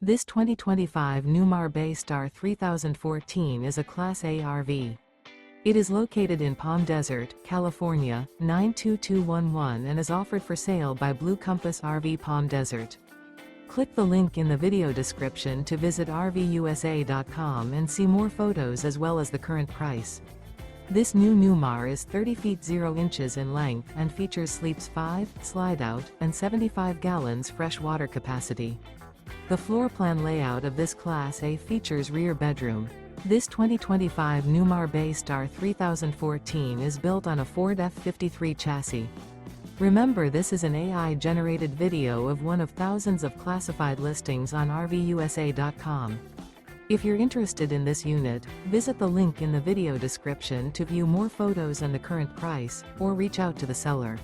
This 2025 Newmar Bay Star 3014 is a Class A RV. It is located in Palm Desert, California, 92211 and is offered for sale by Blue Compass RV Palm Desert. Click the link in the video description to visit RVUSA.com and see more photos as well as the current price. This new Newmar is 30 feet 0 inches in length and features sleeps 5, slide-out, and 75 gallons fresh water capacity. The floor plan layout of this Class A features rear bedroom. This 2025 Newmar Bay Star 3014 is built on a Ford F53 chassis. Remember, this is an AI-generated video of one of thousands of classified listings on RVUSA.com. If you're interested in this unit, visit the link in the video description to view more photos and the current price, or reach out to the seller.